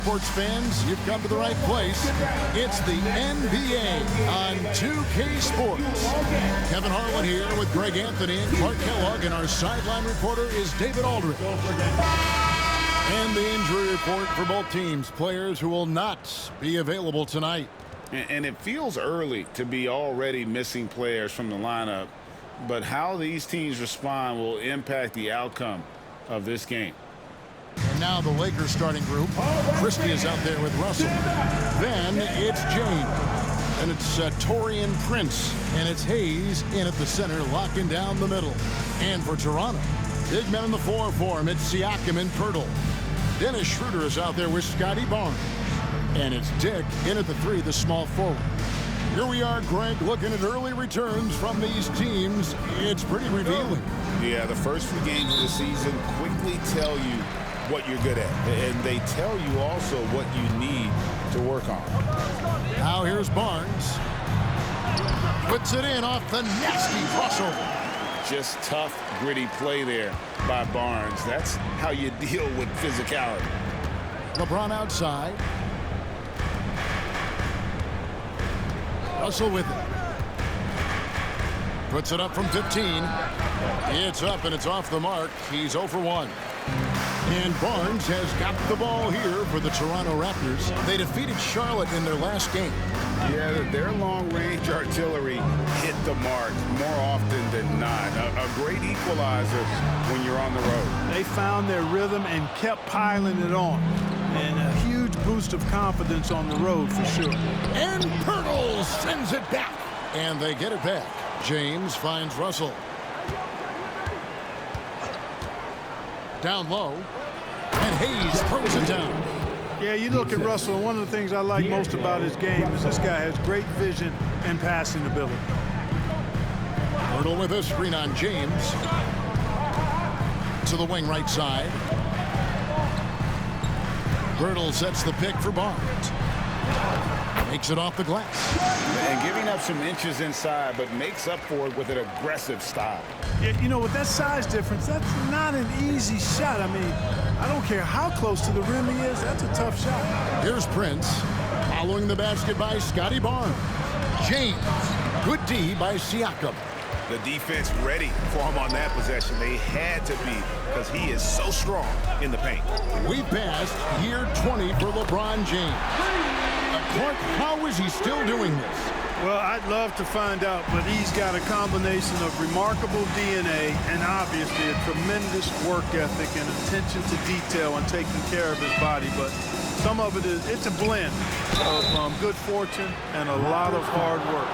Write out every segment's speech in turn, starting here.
Sports fans, you've come to the right place. It's the NBA on 2K Sports. Kevin Harlan here with Greg Anthony and Clark Kellogg, and our sideline reporter is David Aldridge. And the injury report for both teams, players who will not be available tonight. And it feels early to be already missing players from the lineup, but how these teams respond will impact the outcome of this game. And now the Lakers starting group. Christie is out there with Russell. Then it's James. And it's Taurean Prince. And it's Hayes in at the center, locking down the middle. And for Toronto, big men in the 4 for him. It's Siakam and Poeltl. Dennis Schroeder is out there with Scotty Barnes. And it's Dick in at the 3, the small forward. Here we are, Greg, looking at early returns from these teams. It's pretty revealing. Yeah, the first few games of the season quickly tell you what you're good at, and they tell you also what you need to work on. Now here's Barnes. Puts it in off the nasty crossover. Just tough, gritty play there by Barnes. That's how you deal with physicality. LeBron outside. Russell with it. Puts it up from 15. It's up and it's off the mark. He's 0 for 1. And Barnes has got the ball here for the Toronto Raptors. They defeated Charlotte in their last game. Yeah, their long-range artillery hit the mark more often than not. A great equalizer when you're on the road. They found their rhythm and kept piling it on. And a huge boost of confidence on the road for sure. And Poeltl sends it back. And they get it back. James finds Russell. Down low. And Hayes throws it down. Yeah, you look at Russell, and one of the things I like most about his game is this guy has great vision and passing ability. Poeltl with a screen on James. To the wing right side. Poeltl sets the pick for Barnes. Makes it off the glass. And giving up some inches inside, but makes up for it with an aggressive style. You know, with that size difference, that's not an easy shot. I mean, I don't care how close to the rim he is, that's a tough shot. Here's Prince. Following the basket by Scotty Barnes. James. Good D by Siakam. The defense ready for him on that possession. They had to be, because he is so strong in the paint. We passed year 20 for LeBron James. Clark, how is he still doing this? Well, I'd love to find out, but he's got a combination of remarkable DNA and obviously a tremendous work ethic and attention to detail and taking care of his body. But some of it's a blend of good fortune and a lot of hard work.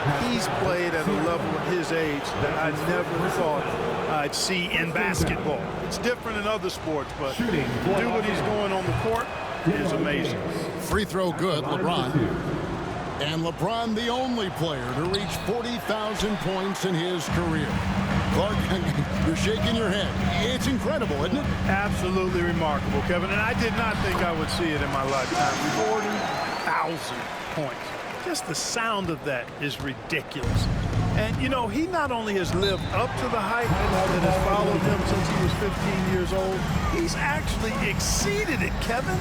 But he's played at a level at his age that I never thought I'd see in basketball. It's different in other sports, but to do what he's doing on the court is amazing. Free throw good, LeBron. And LeBron, the only player to reach 40,000 points in his career. Clark, you're shaking your head. It's incredible, isn't it? Absolutely remarkable, Kevin. And I did not think I would see it in my lifetime. 40,000 points. Just the sound of that is ridiculous. And, you know, he not only has lived up to the hype that has followed him since he was 15 years old, he's actually exceeded it, Kevin,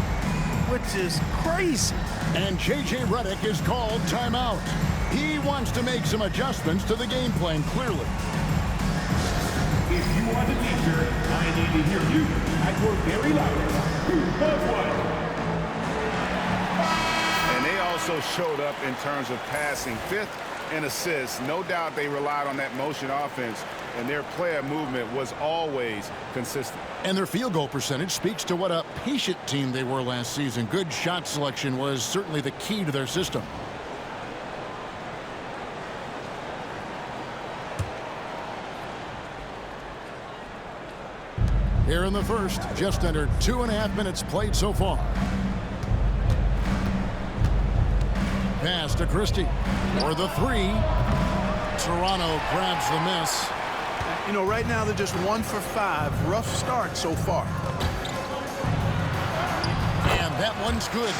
which is crazy. And J.J. Redick is called timeout. He wants to make some adjustments to the game plan, clearly. If you are the teacher, I need to hear you at your very loudest. And they also showed up in terms of passing. 5th in assists. No doubt they relied on that motion offense, and their player movement was always consistent. And their field goal percentage speaks to what a patient team they were last season. Good shot selection was certainly the key to their system. Here in the first, just under 2.5 minutes played so far. Pass to Christie for the 3. Toronto grabs the miss. You know, right now they're just 1 for 5. Rough start so far. And that one's good.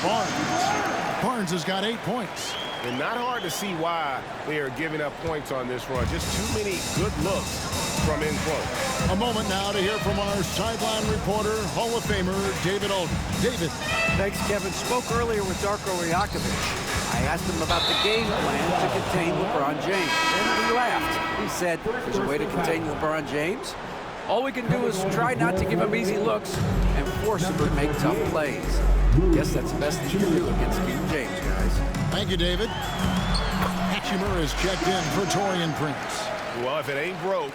Barnes has got 8 points. And not hard to see why they are giving up points on this run. Just too many good looks from in close. A moment now to hear from our sideline reporter, Hall of Famer David Aldridge. David. Thanks, Kevin. Spoke earlier with Darko Rajakovic. I asked him about the game plan to contain LeBron James, and he laughed. He said, there's a way to contain LeBron James. All we can do is try not to give him easy looks and force him to make tough plays. Guess that's the best thing you can do against King James, guys. Thank you, David. Hachimura is checked in for Taurean Prince. Well, if it ain't broke,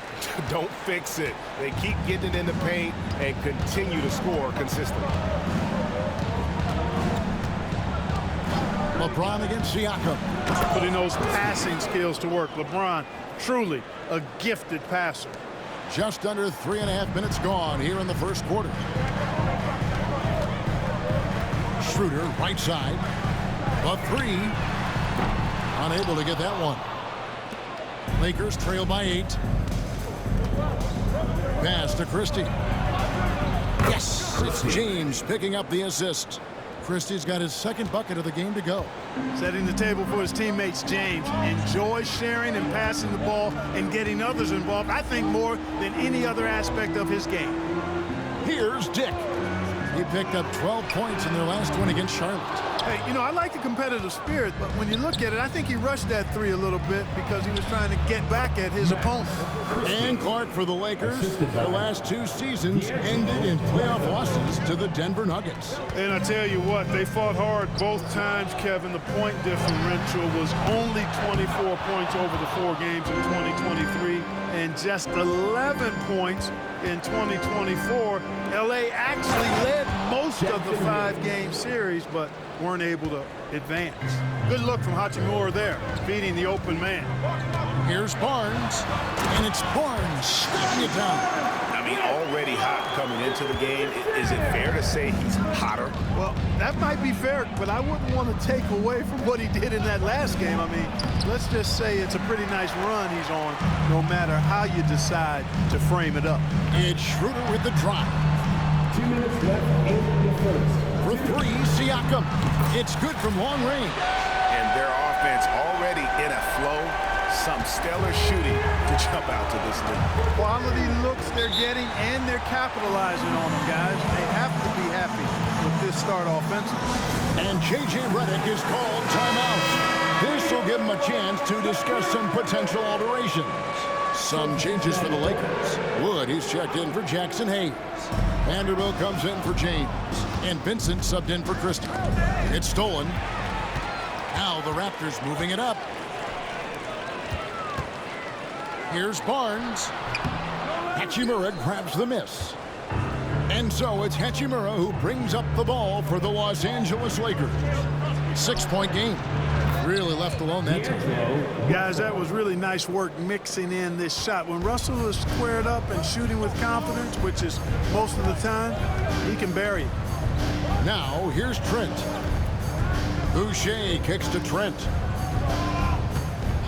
don't fix it. They keep getting it in the paint and continue to score consistently. LeBron against Siakam. Putting those passing skills to work. LeBron, truly a gifted passer. Just under 3.5 minutes gone here in the first quarter. Schroeder, right side. A three. Unable to get that one. Lakers trail by 8. Pass to Christie. Yes! It's James picking up the assist. Christie's got his second bucket of the game to go. Setting the table for his teammates. James enjoys sharing and passing the ball and getting others involved, I think, more than any other aspect of his game. Here's Dick. He picked up 12 points in their last win against Charlotte. Hey, you know, I like the competitive spirit, but when you look at it, I think he rushed that three a little bit because he was trying to get back at his opponent. And Clark for the Lakers. The last 2 seasons ended in playoff losses to the Denver Nuggets. And I tell you what, they fought hard both times, Kevin. The point differential was only 24 points over the 4 games in 2023 and just 11 points in 2024. LA actually led most of the 5-game series, but weren't able to advance. Good look from Hachimura there, beating the open man. Here's Barnes, and it's Barnes snapping it down. I mean, already hot coming into the game. Is it fair to say he's hotter? Well, that might be fair, but I wouldn't want to take away from what he did in that last game. I mean, let's just say it's a pretty nice run he's on, no matter how you decide to frame it up. It's Schroeder with the drive. 2 minutes left in the first. For 3, Siakam. It's good from long range. And their offense already in a flow. Some stellar shooting to jump out to this league. Quality looks they're getting, and they're capitalizing on them, guys. They have to be happy with this start offensively. And J.J. Redick is called timeout. This will give him a chance to discuss some potential alterations. Some changes for the Lakers. Wood, he's checked in for Jackson Hayes. Vanderbilt comes in for James. And Vincent subbed in for Christie. It's stolen. Now the Raptors moving it up. Here's Barnes. Hachimura grabs the miss. And so it's Hachimura who brings up the ball for the Los Angeles Lakers. 6-point game. Really left alone that time. Guys, that was really nice work mixing in this shot. When Russell is squared up and shooting with confidence, which is most of the time, he can bury it. Now here's Trent. Boucher kicks to Trent.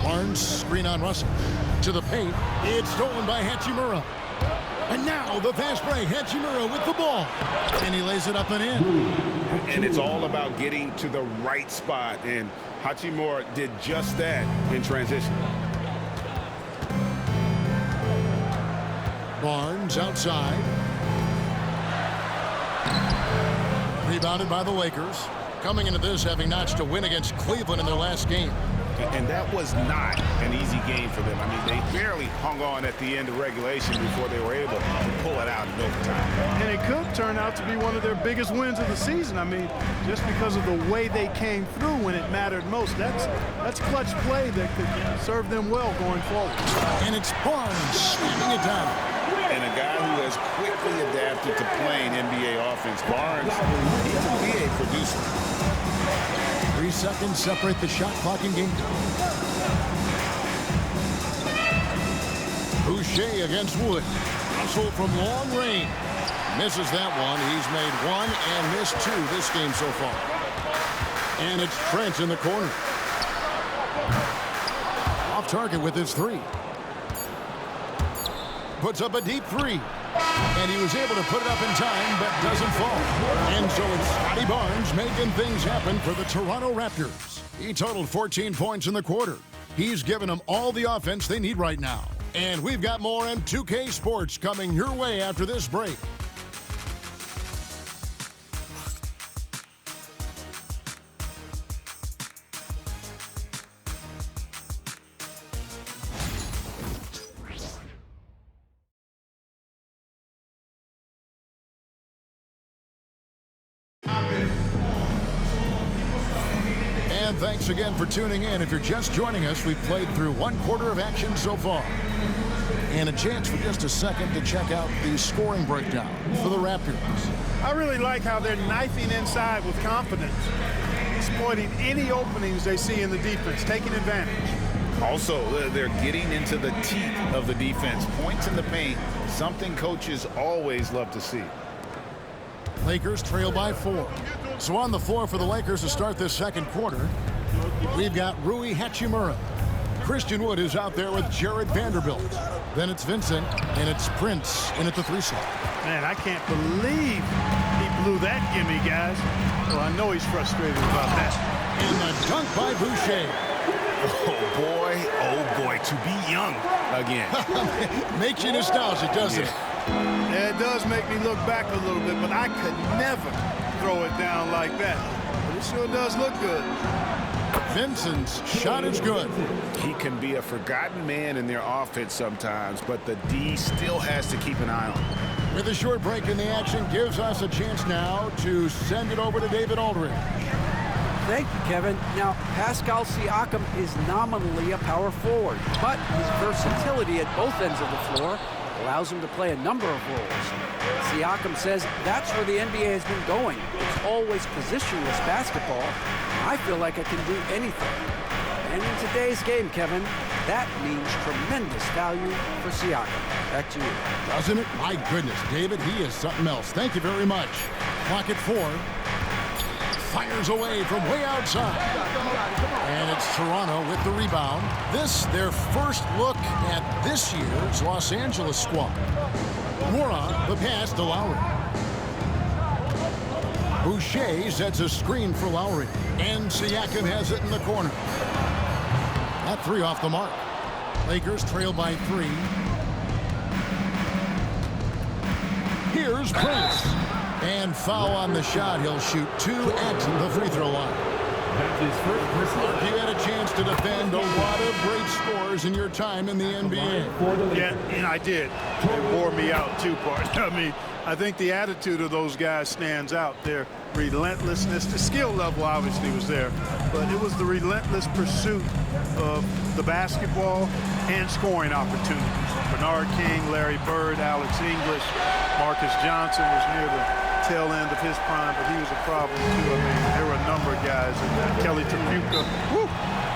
Barnes screen on Russell. To the paint. It's stolen by Hachimura. And now the fast break. Hachimura with the ball. And he lays it up and in. And it's all about getting to the right spot. And Hachimura did just that in transition. Barnes outside. Rebounded by the Lakers. Coming into this having notched a win against Cleveland in their last game. And that was not an easy game for them. I mean, they barely hung on at the end of regulation before they were able to pull it out in overtime. And it could turn out to be one of their biggest wins of the season. I mean, just because of the way they came through when it mattered most. That's clutch play that could serve them well going forward. And it's Barnes slamming it down. And a guy who has quickly adapted to playing NBA offense, Barnes, he can be a producer. 3 seconds separate the shot clock in game time. Boucher against Wood. Russell from long range. Misses that one. He's made 1 and missed 2 this game so far. And it's Trent in the corner. Off target with his 3. Puts up a deep 3. And he was able to put it up in time, but doesn't fall. And so it's Scotty Barnes making things happen for the Toronto Raptors. He totaled 14 points in the quarter. He's given them all the offense they need right now. And we've got more in 2K Sports coming your way after this break. And thanks again for tuning in. If you're just joining us, we've played through one quarter of action so far. And a chance for just a second to check out the scoring breakdown for the Raptors. I really like how they're knifing inside with confidence, exploiting any openings they see in the defense, taking advantage. Also, they're getting into the teeth of the defense. Points in the paint, something coaches always love to see. Lakers trail by 4. So on the floor for the Lakers to start this second quarter, we've got Rui Hachimura. Christian Wood is out there with Jared Vanderbilt. Then it's Vincent, and it's Prince in at the 3 slot. Man, I can't believe he blew that gimme, guys. Well, I know he's frustrated about that. And the dunk by Boucher. Oh boy, to be young again. Makes you nostalgic, doesn't it? Yeah, it does make me look back a little bit, but I could never throw it down like that. But it sure does look good. Vincent's shot is good. He can be a forgotten man in their offense sometimes, but the D still has to keep an eye on him. With a short break in the action, gives us a chance now to send it over to David Aldridge. Thank you, Kevin. Now, Pascal Siakam is nominally a power forward, but his versatility at both ends of the floor allows him to play a number of roles. Siakam says that's where the NBA has been going. It's always positionless basketball. I feel like I can do anything. And in today's game, Kevin, that means tremendous value for Siakam. Back to you. Doesn't it? My goodness, David, he is something else. Thank you very much. Clock at 4. Fires away from way outside. And it's Toronto with the rebound. This, their first look at this year's Los Angeles squad. Moran, the pass to Lowry. Boucher sets a screen for Lowry. And Siakam has it in the corner. That 3 off the mark. Lakers trail by 3. Here's Prince. And foul on the shot. He'll shoot 2 at the free throw line. You had a chance to defend a lot of great scores in your time in the NBA. Yeah, and I did. It wore me out too, part. I mean, I think the attitude of those guys stands out. Their relentlessness, the skill level obviously was there, but it was the relentless pursuit of the basketball and scoring opportunities. Bernard King, Larry Bird, Alex English, Marcus Johnson was near the tail end of his prime, but he was a problem too. I mean, there were a number of guys, and Kelly Tripucka. Woo!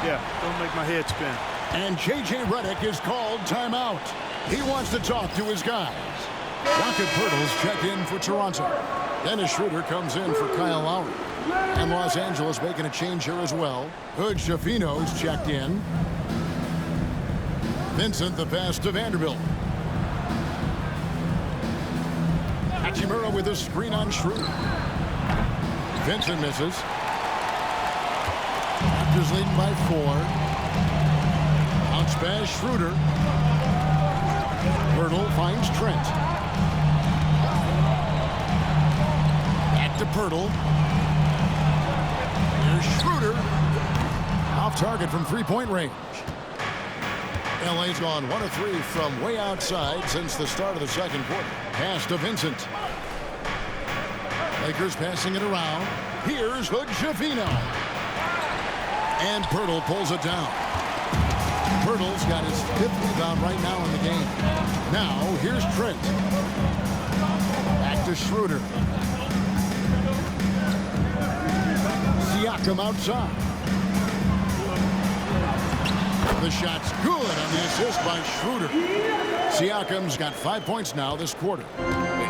Yeah, don't make my head spin. And J.J. Redick is called timeout. He wants to talk to his guys. Rocket Pirtles check in for Toronto. Dennis Schroeder comes in for Kyle Lowry. And Los Angeles making a change here as well. Hood Schifino's checked in. Vincent the pass to Vanderbilt. Hachimura with a screen on Schroeder. Vincent misses. Raptors leading by 4. Bounce pass Schroeder. Pirtle finds Trent. Back to Pirtle. Here's Schroeder. Off target from 3-point range. LA's gone 1 of 3 from way outside since the start of the second quarter. Pass to Vincent. Lakers passing it around. Here's Hood Schifino. And Pirtle pulls it down. Pirtle's got his 5th rebound right now in the game. Now, here's Trent. Back to Schroeder. Siakam outside. The shot's good on the assist by Schroeder. Siakam's got 5 points now this quarter.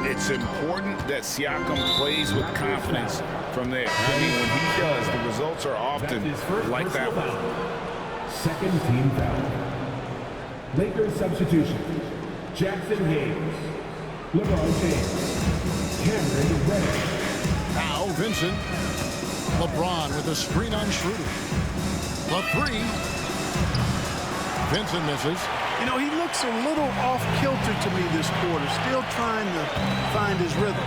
It's important that Siakam plays with confidence from there. I mean, when he does, the results are often like that one. Second team foul. Lakers substitution. Jackson Hayes. LeBron James. Cameron Reddish. Now Vincent. LeBron with a screen on Schroeder. The three. Vincent misses. You know, he looks a little off-kilter to me this quarter, still trying to find his rhythm.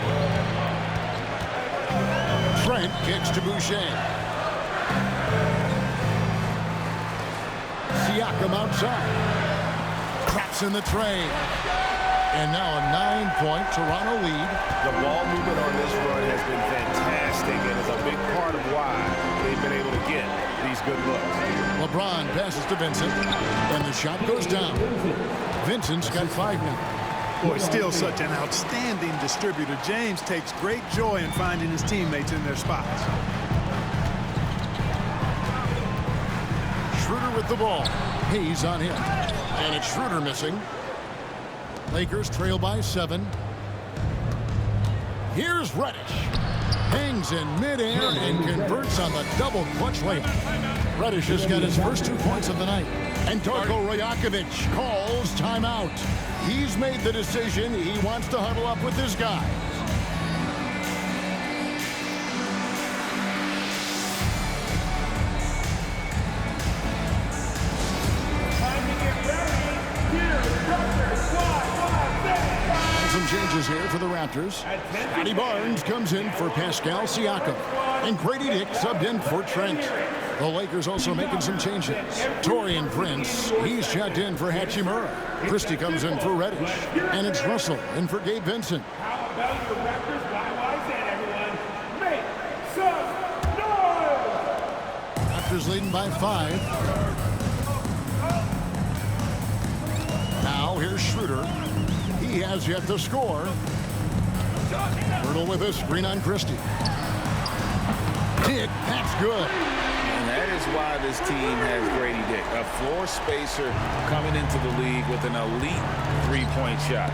Trent kicks to Boucher. Siakam outside. Craps in the tray. And now a 9-point Toronto lead. The ball movement on this run has been fantastic and is a big part of why they've been able to get these good looks. LeBron passes to Vincent, and the shot goes down. Vincent's got 5 now. Boy, still such an outstanding distributor. James takes great joy in finding his teammates in their spots. Schroeder with the ball. Hayes on him. And it's Schroeder missing. Lakers trail by 7. Here's Reddish. Hangs in midair and converts on the double clutch layup. Reddish has got his first 2 points of the night. And Darko Rajakovic calls timeout. He's made the decision. He wants to huddle up with his guys. Changes here for the Raptors. Scotty Barnes comes in for Pascal Siakam. And Grady Dick subbed in for Trent. The Lakers also making some changes. Taurean Prince, he's checked in for Hachimura. Christie comes in for Reddish. And it's Russell in for Gabe Vincent. How about your Raptors? Why is that, everyone? Make some noise! Raptors leading by 5. Now here's Schroeder. He has yet to score. Hurdle with a screen on Christie. Dick, that's good. And that is why this team has Grady Dick, a floor spacer coming into the league with an elite three-point shot.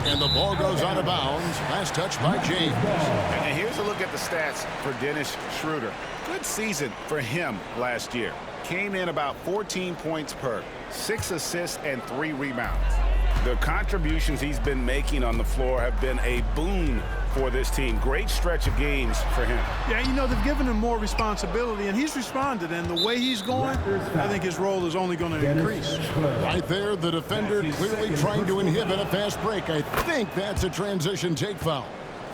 And the ball goes out of bounds. Last touch by James. And here's a look at the stats for Dennis Schroeder. Good season for him last year. Came in about 14 points per, 6 assists and 3 rebounds. The contributions he's been making on the floor have been a boon for this team. Great stretch of games for him. Yeah, you know, they've given him more responsibility, and he's responded. And the way he's going, I think his role is only going to increase. Right there, the defender clearly trying to inhibit a fast break. I think that's a transition take foul.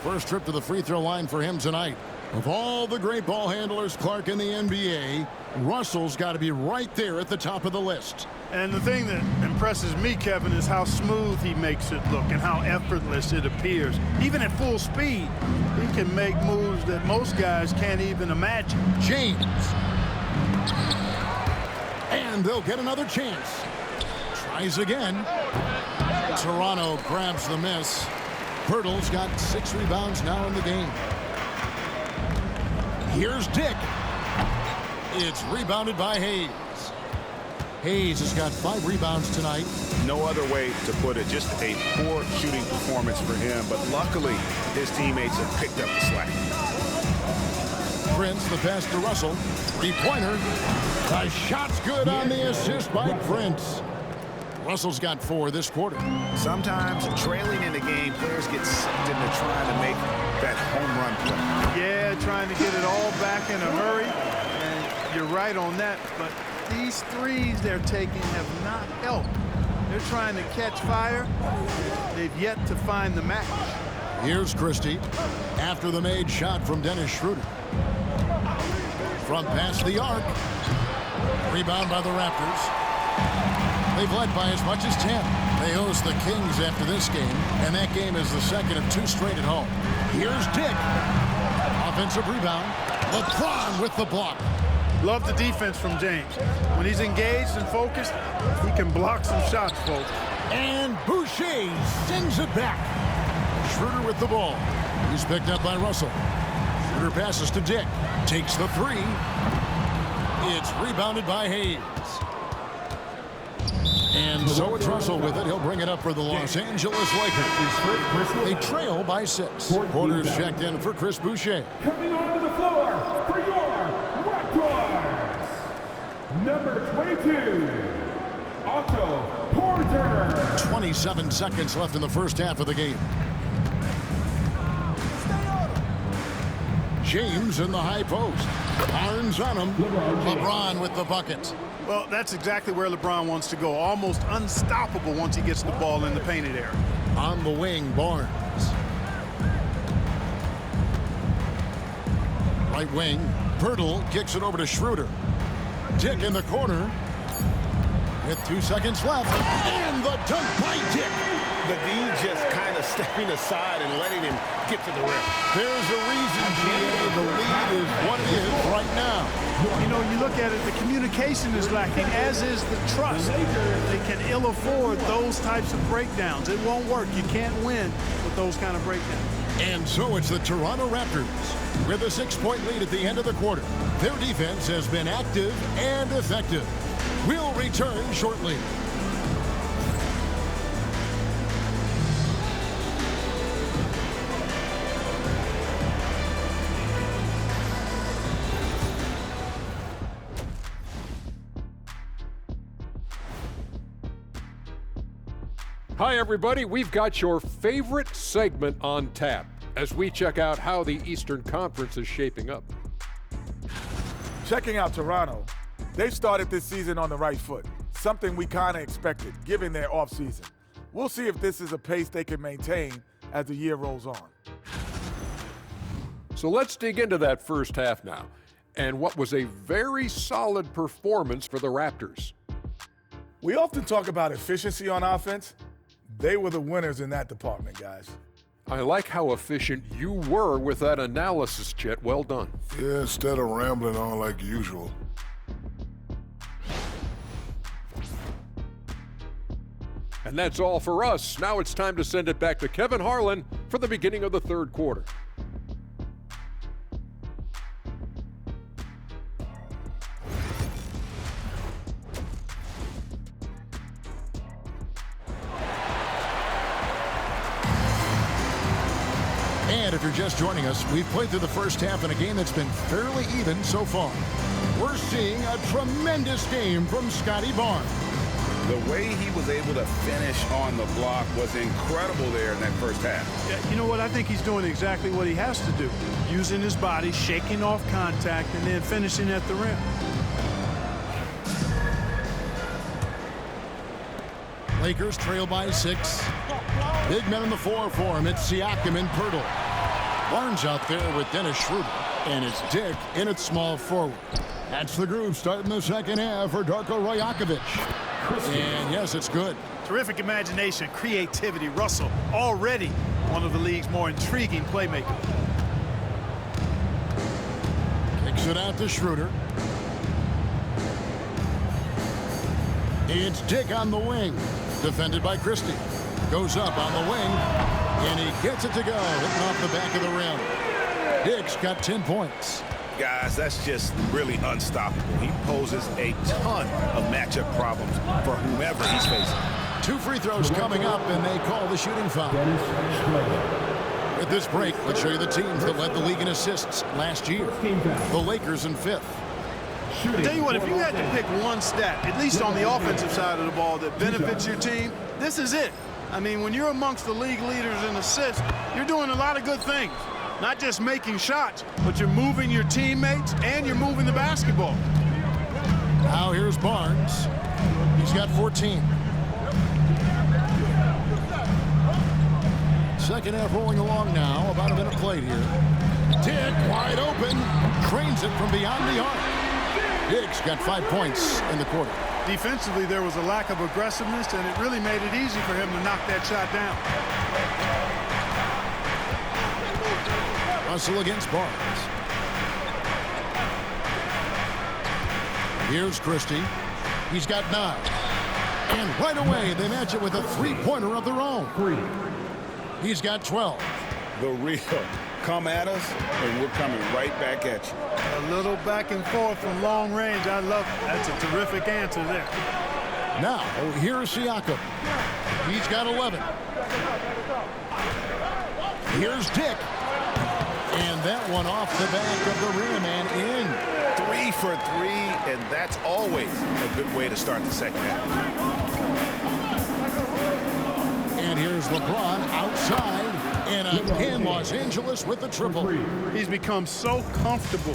First trip to the free throw line for him tonight. Of all the great ball handlers, Clark, in the NBA, Russell's got to be right there at the top of the list. And the thing that impresses me, Kevin, is how smooth he makes it look and how effortless it appears. Even at full speed, he can make moves that most guys can't even imagine. James. And they'll get another chance. Tries again. Toronto grabs the miss. Pirtle's got 6 rebounds now in the game. Here's Dick. It's rebounded by Hayes. Hayes has got 5 rebounds tonight. No other way to put it. Just a poor shooting performance for him. But luckily, his teammates have picked up the slack. Prince, the pass to Russell. 3-pointer. The shot's good on the assist by Prince. Russell's got 4 this quarter. Sometimes trailing in the game, players get sucked into trying to make that home run play. Yeah, trying to get it all back in a hurry. And you're right on that. But these threes they're taking have not helped. They're trying to catch fire. They've yet to find the match. Here's Christie after the made shot from Dennis Schroeder. From past the arc. Rebound by the Raptors. They've led by as much as 10. They host the Kings after this game, and that game is the second of 2 straight at home. Here's Dick. Offensive rebound. LeBron with the block. Love the defense from James. When he's engaged and focused, he can block some shots, folks. And Boucher sends it back. Schroeder with the ball. He's picked up by Russell. Schroeder passes to Dick. Takes the 3. It's rebounded by Hayes. And so it's Russell with it. He'll bring it up for the Los Angeles Lakers. They trail by 6. Porter's checked in for Chris Boucher. Coming onto the floor for your Raptors, number 22, Otto Porter. 27 seconds left in the first half of the game. James in the high post. Barnes on him. LeBron with the bucket. Well, that's exactly where LeBron wants to go. Almost unstoppable once he gets the ball in the painted area. On the wing, Barnes. Right wing, Pirtle kicks it over to Schroeder. Dick in the corner. With 2 seconds left. And the dunk by Dick. The D just kind of stepping aside and letting him get to the rim. There's a reason, GA. The lead is what it is right now. You know, you look at it, the communication is lacking, as is the trust. They can ill afford those types of breakdowns. It won't work. You can't win with those kind of breakdowns. And so it's the Toronto Raptors with a 6-point lead at the end of the quarter. Their defense has been active and effective. We'll return shortly. Hi, everybody. We've got your favorite segment on tap as we check out how the Eastern Conference is shaping up. Checking out Toronto, they've started this season on the right foot, something we kind of expected given their offseason. We'll see if this is a pace they can maintain as the year rolls on. So let's dig into that first half now, and what was a very solid performance for the Raptors. We often talk about efficiency on offense. They were the winners in that department, guys. I like how efficient you were with that analysis, Chet. Well done. Yeah, instead of rambling on like usual. And that's all for us. Now it's time to send it back to Kevin Harlan for the beginning of the third quarter. And if you're just joining us, we've played through the first half in a game that's been fairly even so far. We're seeing a tremendous game from Scottie Barnes. The way he was able to finish on the block was incredible there in that first half. Yeah, you know what? I think he's doing exactly what he has to do. Using his body, shaking off contact, and then finishing at the rim. Lakers trail by 6. Big men in the 4 for him. It's Siakam and Pirtle. Barnes out there with Dennis Schroeder. And it's Dick in at small forward. That's the group starting the second half for Darko Rajakovic. And yes, it's good. Terrific imagination, creativity. Russell, already one of the league's more intriguing playmakers. Kicks it out to Schroeder. It's Dick on the wing. Defended by Christie. Goes up on the wing. And he gets it to go. Hitting off the back of the rim. Dick's got 10 points. Guys, that's just really unstoppable. He poses a ton of matchup problems for whomever he's facing. 2 free throws coming up, and they call the shooting foul. At this break, let's show you the teams that led the league in assists last year. The Lakers in 5th. I'll tell you what, if you had to pick one stat, at least on the offensive side of the ball, that benefits your team, this is it. I mean, when you're amongst the league leaders in assists, you're doing a lot of good things. Not just making shots, but you're moving your teammates and you're moving the basketball. Now here's Barnes. He's got 14. Second half rolling along now. About a minute played here. Dick wide open. Cranes it from beyond the arc. Dick's got 5 points in the quarter. Defensively, there was a lack of aggressiveness, and it really made it easy for him to knock that shot down. Russell against Barnes. Here's Christie. He's got 9. And right away, they match it with a 3-pointer of their own. He's got 12. The real come at us, and we're coming right back at you. A little back and forth from long range. I love it. That's a terrific answer there. Now, here's Siakam. He's got 11. Here's Dick. And that one off the back of the rim and in. 3 for 3, and that's always a good way to start the second half. And here's LeBron outside. And again, Los Angeles with the triple. He's become so comfortable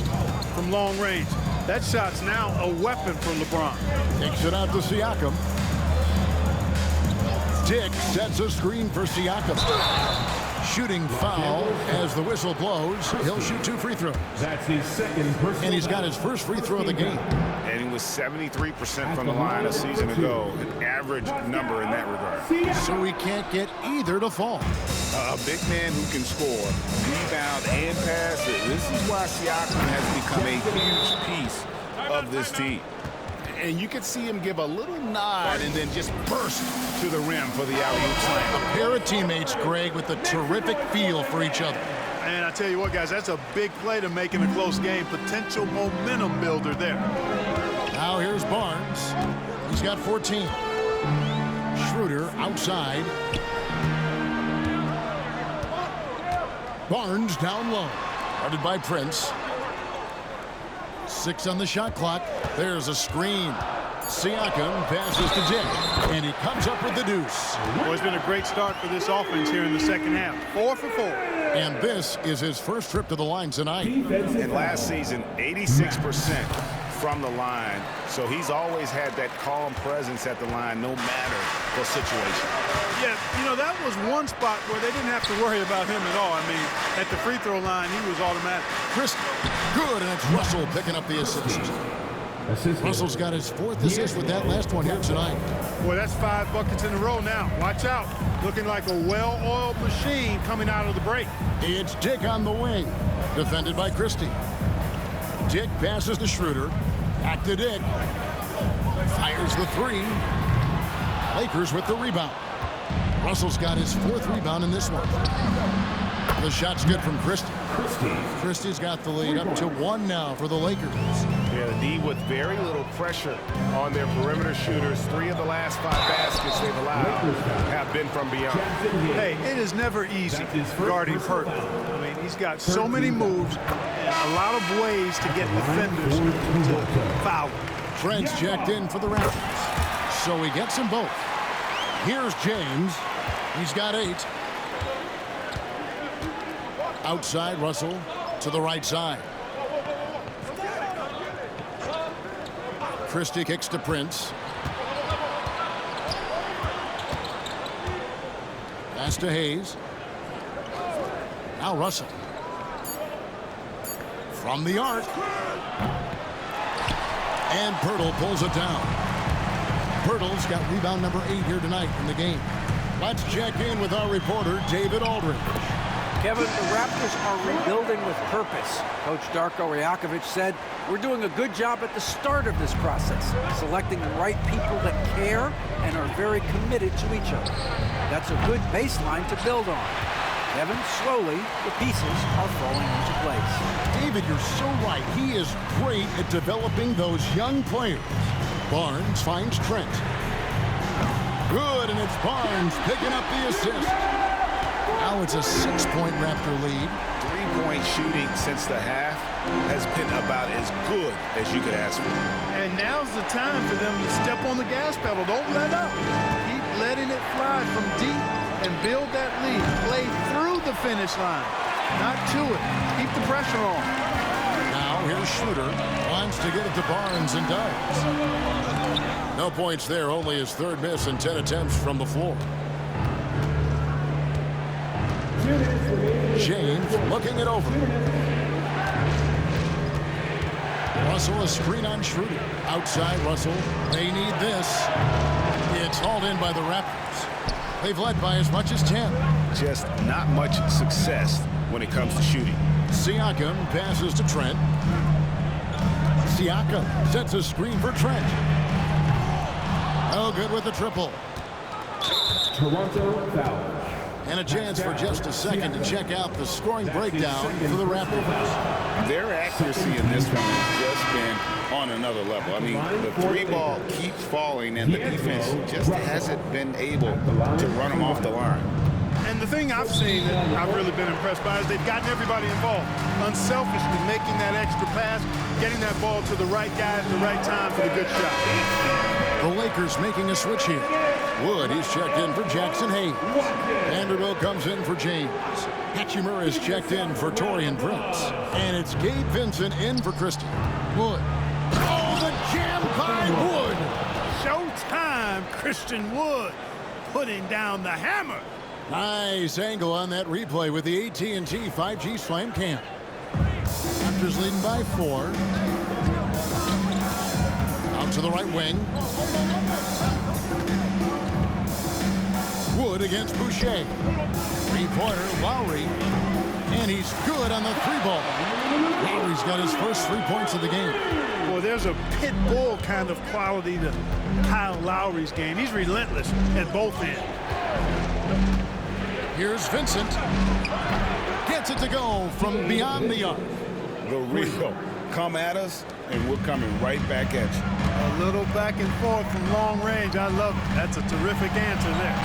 from long range. That shot's now a weapon for LeBron. Takes it out to Siakam. Dick sets a screen for Siakam. Shooting foul as the whistle blows. He'll shoot 2 free throws. That's his second personal. And he's got his first free throw of the game. And he was 73% from the line a season ago, an average number in that regard. So he can't get either to fall. A big man who can score, rebound, and pass. This is why Siakam has become a huge piece of this team. And you can see him give a little nod and then just burst to the rim for the alley-oop slam. A pair of teammates, Greg, with a terrific feel for each other. And I tell you what, guys, that's a big play to make in a close game. Potential momentum builder there. Now here's Barnes. He's got 14. Schroeder outside. Barnes down low. Guarded by Prince. 6 on the shot clock. There's a screen. Siakam passes to Dick, and he comes up with the deuce. Well, it's been a great start for this offense here in the second half. 4 for 4. And this is his first trip to the line tonight. And last season, 86% from the line. So he's always had that calm presence at the line no matter the situation. Yeah, you know, that was one spot where they didn't have to worry about him at all. I mean, at the free throw line, he was automatic. Chris, good, and it's Russell picking up the assist. Russell's got his 4th assist with that last one here tonight. Boy, that's 5 buckets in a row now. Watch out. Looking like a well-oiled machine coming out of the break. It's Dick on the wing, defended by Christie. Dick passes to Schroeder. Back to Dick. Fires the 3. Lakers with the rebound. Russell's got his 4th rebound in this one. The shot's good from Christie. Christie's got the lead up to 1 now for the Lakers. Yeah, the D with very little pressure on their perimeter shooters. 3 of the last 5 baskets they've allowed have been from beyond. Hey, it is never easy guarding Purtle. I mean, he's got so many moves and a lot of ways to get defenders to foul. Trent's checked in for the Raptors, so he gets them both. Here's James. He's got 8. Outside, Russell to the right side. Christie kicks to Prince. Pass to Hayes. Now Russell. From the arc. And Pirtle pulls it down. Pirtle's got rebound number 8 here tonight in the game. Let's check in with our reporter, David Aldridge. Kevin, the Raptors are rebuilding with purpose. Coach Darko Rajakovic said, "We're doing a good job at the start of this process, selecting the right people that care and are very committed to each other. That's a good baseline to build on." Kevin, slowly, the pieces are falling into place. David, you're so right. He is great at developing those young players. Barnes finds Trent. Good, and it's Barnes picking up the assist. Now it's a 6-point Raptor lead. 3-point shooting since the half has been about as good as you could ask for. And now's the time for them to step on the gas pedal. Don't let up. Keep letting it fly from deep and build that lead. Play through the finish line, not to it. Keep the pressure on. Now here's Schroeder. Wants to get it to Barnes and does. No points there, only his 3rd miss and 10 attempts from the floor. James looking it over. Russell, a screen on Schroeder. Outside, Russell. They need this. It's hauled in by the Raptors. They've led by as much as 10. Just not much success when it comes to shooting. Siakam passes to Trent. Siakam sets a screen for Trent. No good with the triple. Toronto foul. And a chance for just a second to check out the scoring breakdown for the Raptors. Their accuracy in this one has just been on another level. I mean, the 3-ball keeps falling, and the defense just hasn't been able to run them off the line. And the thing I've seen that I've really been impressed by is they've gotten everybody involved. Unselfishly making that extra pass, getting that ball to the right guy at the right time for the good shot. The Lakers making a switch here. Wood, he's checked in for Jackson Hayes. Vanderbilt comes in for James. Hachimura is checked in for Taurean Prince. And it's Gabe Vincent in for Christian. Wood. Oh, the jam by Wood. Showtime, Christian Wood putting down the hammer. Nice angle on that replay with the AT&T 5G Slam Cam. Raptors leading by 4. Out to the right wing. Wood against Boucher. Three-pointer, Lowry. And he's good on the 3-ball. Lowry's got his first 3 points of the game. Well, there's a pit bull kind of quality to Kyle Lowry's game. He's relentless at both ends. Here's Vincent. Gets it to go from beyond the arc. The real. Come at us, and we're coming right back at you. A little back and forth from long range. I love it. That's a terrific answer there.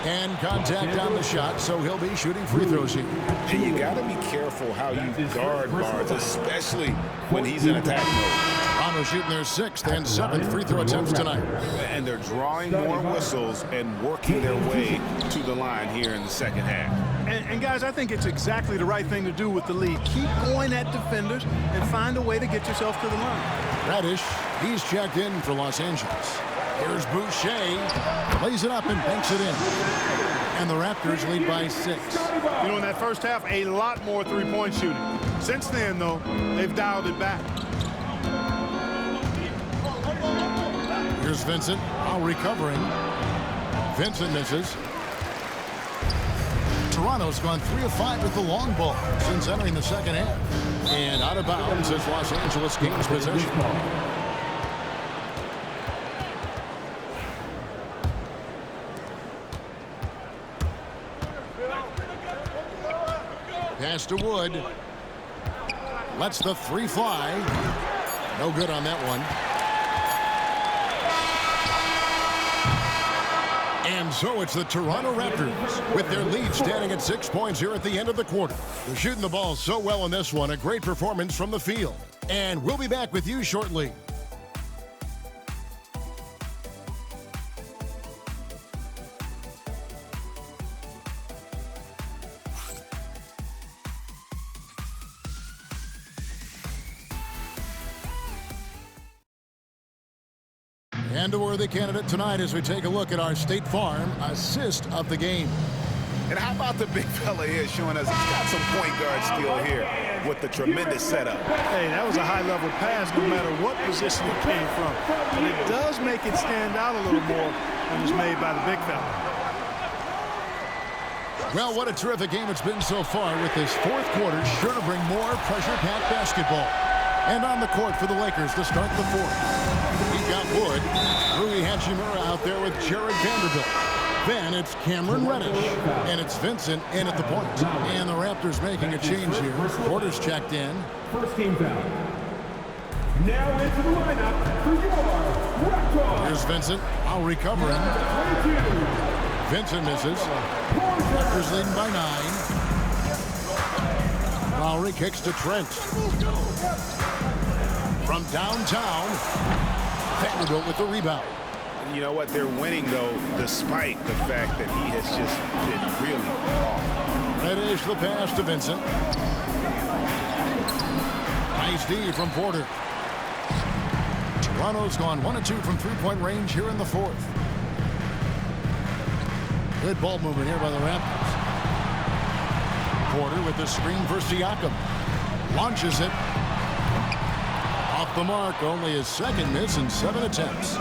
And contact on the shot, so he'll be shooting free throws here. And you got to be careful how you guard Barnes, especially when he's in attack mode. Toronto shooting their 6th and 7th free throw attempts tonight. And they're drawing more whistles and working their way to the line here in the second half. And guys, I think it's exactly the right thing to do with the lead. Keep going at defenders and find a way to get yourself to the line. Radish, he's checked in for Los Angeles. Here's Boucher, plays it up and banks it in. And the Raptors lead by 6. You know, in that first half, a lot more three-point shooting. Since then, though, they've dialed it back. Here's Vincent, now recovering. Vincent misses. Toronto's gone 3 of 5 with the long ball since entering the second half. And out of bounds as Los Angeles gains possession. Pass to Wood. Lets the 3 fly. No good on that one. And so it's the Toronto Raptors with their lead standing at 6 points here at the end of the quarter. They're shooting the ball so well in this one. A great performance from the field. And we'll be back with you shortly. And a worthy candidate tonight as we take a look at our State Farm assist of the game. And how about the big fella here showing us he's got some point guard skill here with the tremendous setup. Hey, that was a high-level pass no matter what position it came from. And it does make it stand out a little more when it's made by the big fella. Well, what a terrific game it's been so far with this 4th quarter sure to bring more pressure-packed basketball. And on the court for the Lakers to start the 4th. We've got Wood, Rui Hachimura out there with Jared Vanderbilt. Then it's Cameron Reddish, and it's Vincent in at the point. And the Raptors making a change here. Porter's checked in. First team foul. Now into the lineup for your Raptors. Here's Vincent, now recovering. Vincent misses. Raptors leading by 9. Lowry kicks to Trent. From downtown, Vanderbilt with the rebound. You know what? They're winning, though, despite the fact that he has just been really off. Reddish the pass to Vincent. Nice D from Porter. Toronto's gone 1 of 2 from 3-point range here in the 4th. Good ball movement here by the Raptors. Porter with the screen for Siakam. Launches it. Off the mark, only his 2nd miss in 7 attempts.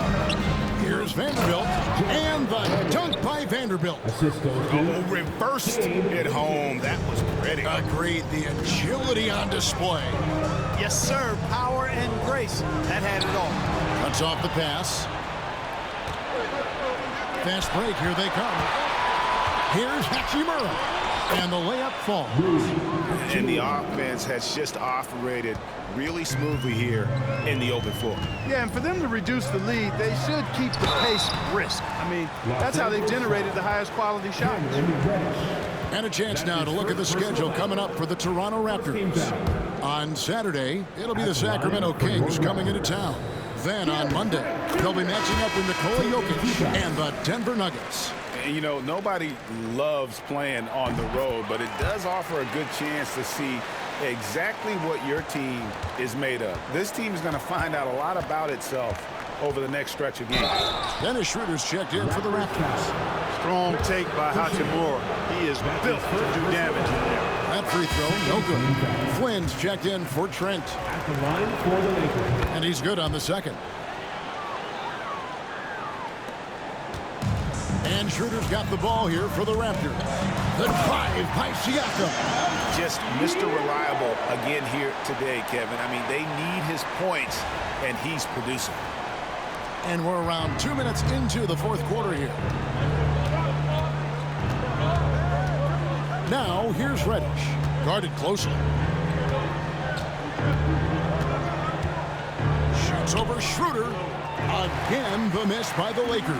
Here's Vanderbilt, and the dunk by Vanderbilt. Oh, reversed it home. That was pretty. Agreed, the agility on display. Yes, sir. Power and grace. That had it all. Cuts off the pass. Fast break, here they come. Here's Hachimura. And the layup falls. And the offense has just operated really smoothly here in the open floor. Yeah, and for them to reduce the lead, they should keep the pace brisk. I mean, that's how they've generated the highest quality shots. And a chance now to look at the schedule coming up for the Toronto Raptors. On On Saturday, it'll be the Sacramento Kings coming into town. Then on Monday, they'll be matching up with Nikola Jokic and the Denver Nuggets. And, you know, nobody loves playing on the road, but it does offer a good chance to see exactly what your team is made of. This team is going to find out a lot about itself over the next stretch of games. Dennis Schroeder's checked in for the Raptors. Strong take by Hachimura. He is built to do damage in there. That free throw, no good. Flynn's checked in for Trent. At the line for the Lakers. And he's good on the second. And Schroeder's got the ball here for the Raptors. The drive by Siakam. Just Mr. Reliable again here today, Kevin. I mean, they need his points, and he's producing. And we're around 2 minutes into the fourth quarter here. Now, here's Reddish. Guarded closely. Shoots over Schroeder. Again, the miss by the Lakers.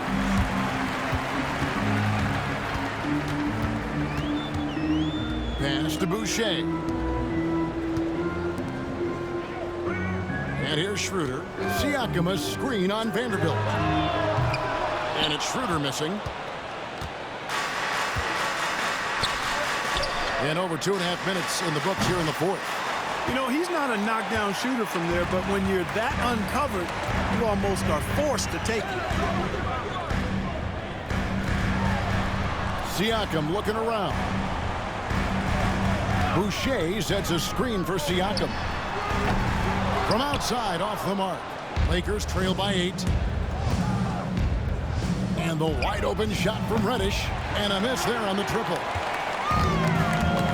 Pass to Boucher. And here's Schroeder. Siakam a screen on Vanderbilt. And it's Schroeder missing. And over 2.5 minutes in the books here in the fourth. You know, he's not a knockdown shooter from there, but when you're that uncovered, you almost are forced to take it. Siakam looking around. Boucher sets a screen for Siakam. From outside, off the mark. Lakers trail by 8. And the wide open shot from Reddish. And a miss there on the triple.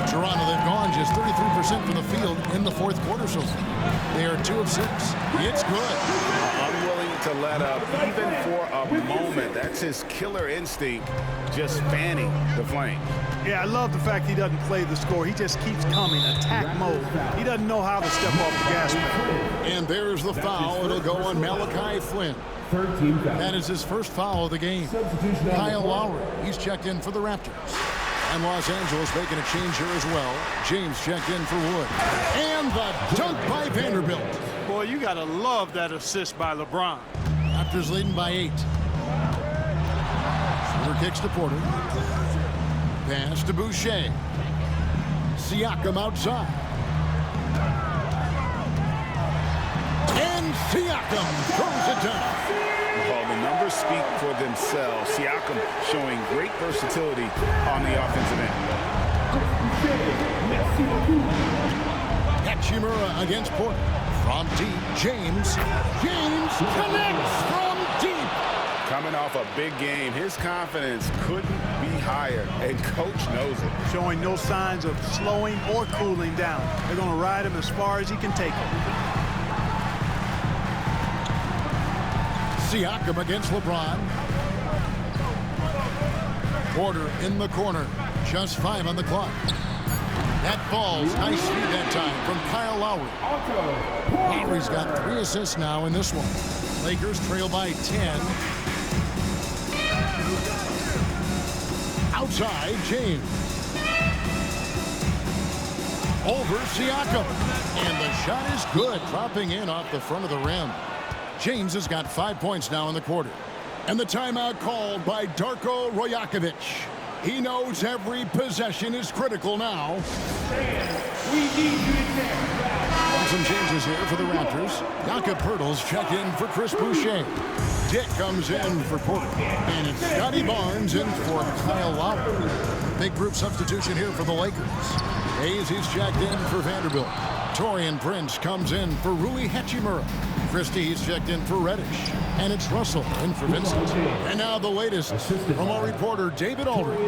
Toronto, they've gone just 33% from the field in the fourth quarter so far. They are 2 of 6. It's good. Unwilling to let up even for a moment. That's his killer instinct, just fanning the flame. Yeah, I love the fact he doesn't play the score. He just keeps coming, attack mode. He doesn't know how to step off the gas pedal. And there's the foul. It'll go on Malachi Flynn. Third team foul. That is his first foul of the game. Substitution. Kyle Lowry, he's checked in for the Raptors. And Los Angeles making a change here as well. James checked in for Wood. And the dunk by Vanderbilt. Boy, you got to love that assist by LeBron. Raptors leading by 8. Schroeder kicks to Porter. Pass to Boucher. Siakam outside. And Siakam throws it down. Well, the numbers speak for themselves. Siakam showing great versatility on the offensive end. Hachimura against Porter. From deep, James. James connects from deep. Coming off a big game, his confidence couldn't be higher, and coach knows it. Showing no signs of slowing or cooling down. They're going to ride him as far as he can take him. Siakam against LeBron. Porter in the corner. Just 5 on the clock. That ball's nice speed that time from Kyle Lowry. Lowry's got 3 assists now in this one. Lakers trail by 10. Outside, James. Over Siakam. And the shot is good, dropping in off the front of the rim. James has got 5 points now in the quarter. And the timeout called by Darko Rajakovic. He knows every possession is critical now. We need you to Some changes here for the Raptors. Jakob Poeltl's checked in for Chris Boucher. Dick comes in for Porter. And it's Scotty Barnes in for Kyle Lowry. Big group substitution here for the Lakers. Hayes, he's checked in for Vanderbilt. Taurean Prince comes in for Rui Hachimura. Christie, he's checked in for Reddish. And it's Russell in for Vincent. And now the latest from our reporter, David Aldridge.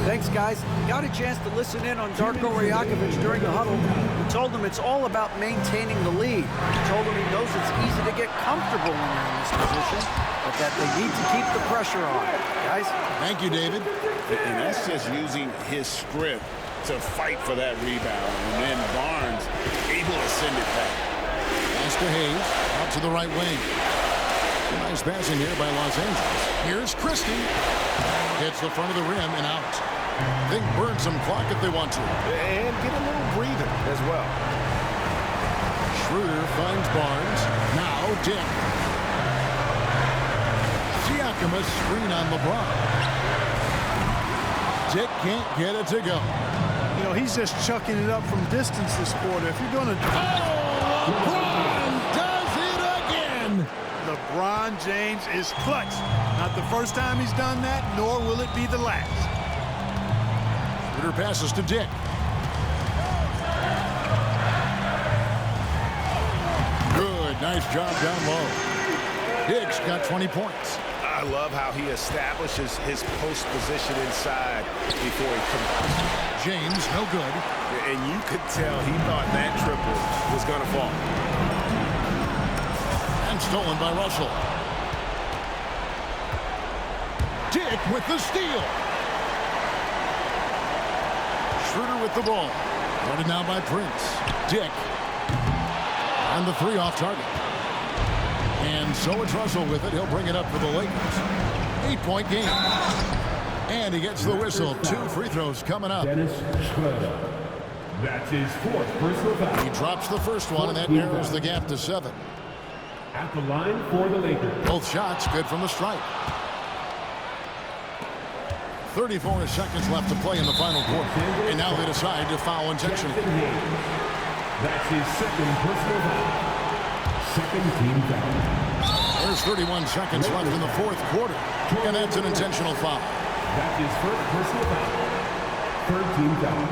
Thanks, guys. Got a chance to listen in on Darko Rajakovic during the huddle. He told them it's all about maintaining the lead. He told them he knows it's easy to get comfortable when you're in this position, but that they need to keep the pressure on. Guys? Thank you, David. And that's just using his strength to fight for that rebound. And then Barnes able to send it back. Pass to Hayes, out to the right wing. Nice passing here by Los Angeles. Here's Christie. Hits the front of the rim and out. They can burn some clock if they want to. And get a little breather as well. Schroeder finds Barnes. Now Dick. Siakam a screen on LeBron. Dick can't get it to go. You know, he's just chucking it up from distance this quarter. If you're going to... LeBron does it again. LeBron James is clutch. Not the first time he's done that, nor will it be the last. Schroeder passes to Dick. Good, nice job down low. Dick's got 20 points. I love how he establishes his post position inside before he comes. James, no good. And you could tell he thought that triple was going to fall. And stolen by Russell. Dick with the steal. Schroeder with the ball. Guarded now by Prince. Dick. And the three off target. And so it's Russell with it. He'll bring it up for the Lakers. 8-point game. And he gets the whistle. 2 free throws coming up. Dennis Schroeder. That's his 4th personal foul. He drops the first one, and that narrows the gap to 7. At the line for the Lakers. Both shots good from the stripe. 34 seconds left to play in the final quarter. And now they decide to foul intentionally. That's his 2nd personal foul. 2nd team foul. There's 31 seconds left in the 4th quarter. And that's an intentional foul. That's his 1st personal foul. 3rd team foul.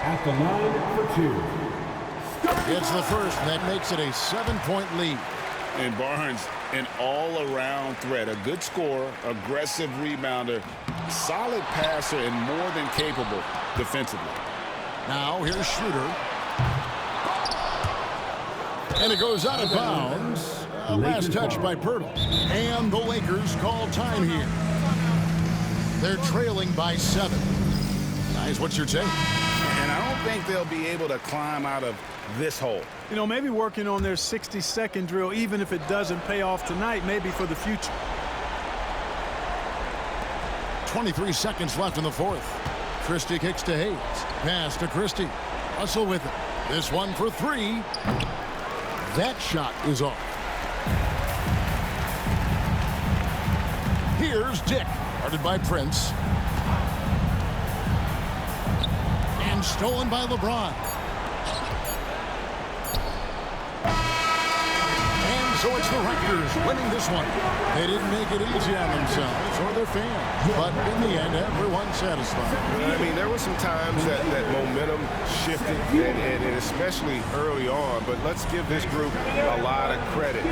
At the line for 2. It's the first, and that makes it a 7-point lead. And Barnes, an all-around threat. A good scorer, aggressive rebounder, solid passer, and more than capable defensively. Now here's Schroeder. And it goes out of bounds. Last touch by Pirtle. And the Lakers call time here. They're trailing by 7. Guys, what's your take? And I don't think they'll be able to climb out of this hole. You know, maybe working on their 60-second drill, even if it doesn't pay off tonight, maybe for the future. 23 seconds left in the 4th. Christie kicks to Hayes. Pass to Christie. Russell with it. This one for 3. That shot is off. Here's Dick. Guarded by Prince. And stolen by LeBron. And so it's the Raptors winning this one. They didn't make it easy on themselves or their fans. But in the end, everyone's satisfied. I mean, there were some times that momentum shifted, and especially early on. But let's give this group a lot of credit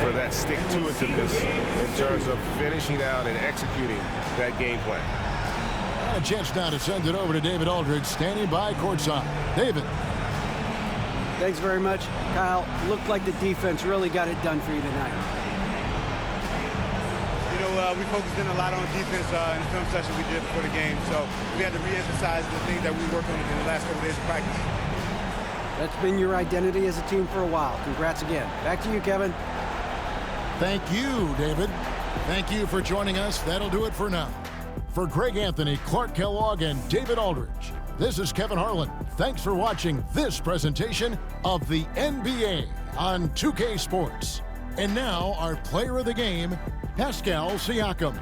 for that stick-to-itiveness in terms of finishing out and executing that game plan. A chance now to send it over to David Aldridge, standing by courtside. David. Thanks very much, Kyle. Looked like the defense really got it done for you tonight. You know, we focused in a lot on defense in the film session we did before the game, so we had to re-emphasize the things that we worked on in the last couple days of practice. That's been your identity as a team for a while. Congrats again. Back to you, Kevin. Thank you, David. Thank you for joining us. That'll do it for now. For Greg Anthony, Clark Kellogg, and David Aldridge, this is Kevin Harlan. Thanks for watching this presentation of the NBA on 2K Sports. And now our player of the game, Pascal Siakam.